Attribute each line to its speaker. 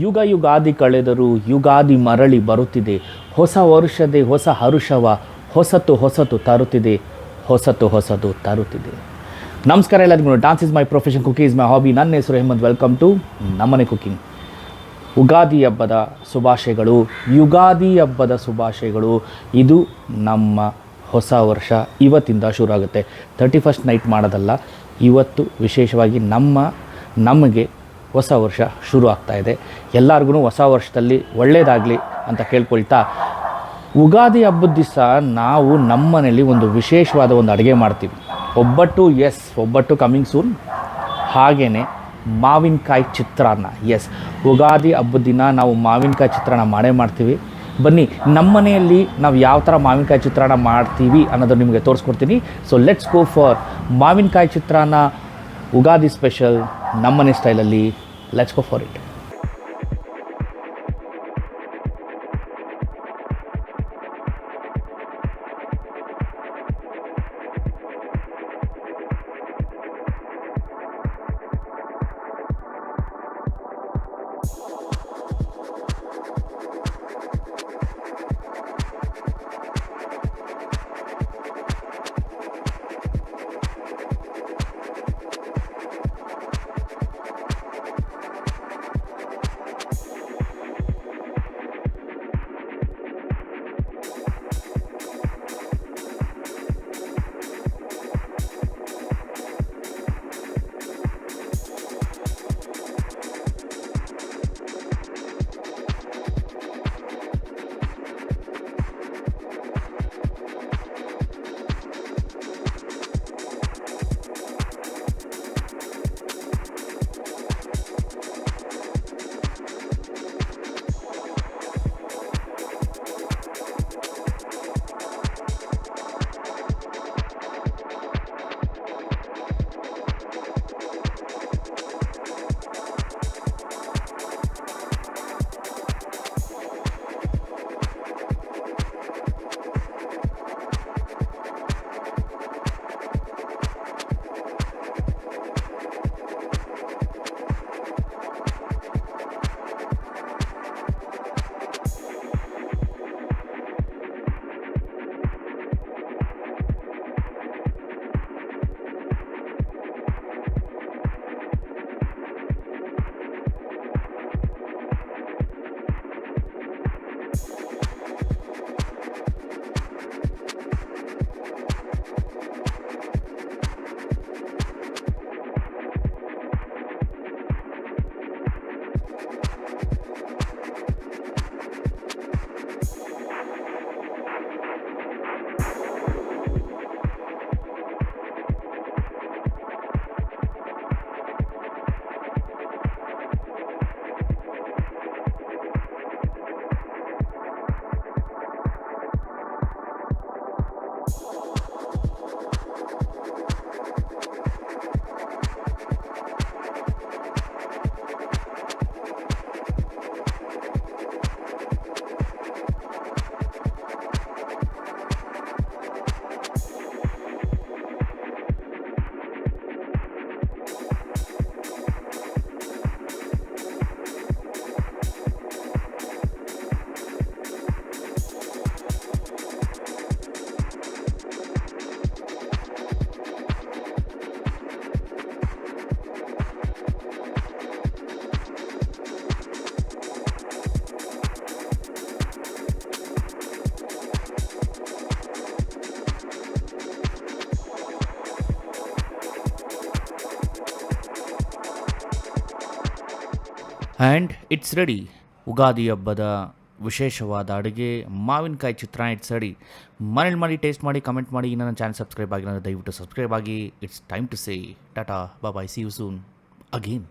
Speaker 1: ಯುಗಾದಿ ಕಳೆದರೂ ಯುಗಾದಿ ಮರಳಿ ಬರುತ್ತಿದೆ. ಹೊಸ ವರ್ಷದೇ ಹೊಸ ಹರುಷವ ಹೊಸತು ತರುತ್ತಿದೆ. ಹೊಸತು ತರುತ್ತಿದೆ. ನಮಸ್ಕಾರ ಎಲ್ಲರಿಗೂ. Dance is my profession, cooking is my hobby. ನನ್ನ ಹೆಸರು ಹೇಮಂತ್. ವೆಲ್ಕಮ್ ಟು ನಮ್ಮನೆ ಕುಕಿಂಗ್. ಯುಗಾದಿ ಹಬ್ಬದ ಶುಭಾಶಯಗಳು. ಯುಗಾದಿ ಹಬ್ಬದ ಶುಭಾಶಯಗಳು. ಇದು ನಮ್ಮ ಹೊಸ ವರ್ಷ ಇವತ್ತಿಂದ ಶುರು ಆಗುತ್ತೆ. 31st ನೈಟ್ ಮಾಡೋದಲ್ಲ, ಇವತ್ತು ವಿಶೇಷವಾಗಿ ನಮಗೆ ಹೊಸ ವರ್ಷ ಶುರು ಆಗ್ತಾಯಿದೆ. ಎಲ್ಲರಿಗೂ ಹೊಸ ವರ್ಷದಲ್ಲಿ ಒಳ್ಳೆಯದಾಗಲಿ ಅಂತ ಕೇಳ್ಕೊಳ್ತಾ, ಯುಗಾದಿ ಹಬ್ಬದ ದಿವಸ ನಾವು ನಮ್ಮ ಮನೇಲಿ ಒಂದು ವಿಶೇಷವಾದ ಒಂದು ಅಡುಗೆ ಮಾಡ್ತೀವಿ. ಒಬ್ಬಟ್ಟು ಕಮಿಂಗ್ ಸೂನ್. ಹಾಗೆಯೇ ಮಾವಿನಕಾಯಿ ಚಿತ್ರಾನ್ನ. ಯುಗಾದಿ ಹಬ್ಬದ ದಿನ ನಾವು ಮಾವಿನಕಾಯಿ ಚಿತ್ರಾನ್ನ ಮಾಡ್ತೀವಿ. ಬನ್ನಿ, ನಮ್ಮ ಮನೆಯಲ್ಲಿ ನಾವು ಯಾವ ಥರ ಮಾವಿನಕಾಯಿ ಚಿತ್ರಾನ್ನ ಮಾಡ್ತೀವಿ ಅನ್ನೋದು ನಿಮಗೆ ತೋರಿಸ್ಕೊಡ್ತೀನಿ. ಸೊ ಲೆಟ್ಸ್ ಗೋ ಫಾರ್ ಮಾವಿನಕಾಯಿ ಚಿತ್ರಾನ್ನ, ಯುಗಾದಿ ಸ್ಪೆಷಲ್ ನಮ್ಮನೆ ಸ್ಟೈಲಲ್ಲಿ. Let's go for it. And it's ready. Ugadi ಹಬ್ಬದ ವಿಶೇಷವಾದ ಅಡುಗೆ ಮಾವಿನಕಾಯಿ ಚಿತ್ರಾನ್ನ. It's ready. ಮನೇಲಿ ಮಾಡಿ, ಟೇಸ್ಟ್ ಮಾಡಿ, ಕಮೆಂಟ್ ಮಾಡಿ. ನನ್ನ ಚಾನಲ್ ಸಬ್ಸ್ಕ್ರೈಬ್ ಆಗಿಲ್ಲ ಅಂದರೆ ದಯವಿಟ್ಟು ಸಬ್ಸ್ಕ್ರೈಬ್ ಆಗಿ. It's time to say tata, bye, see you soon again.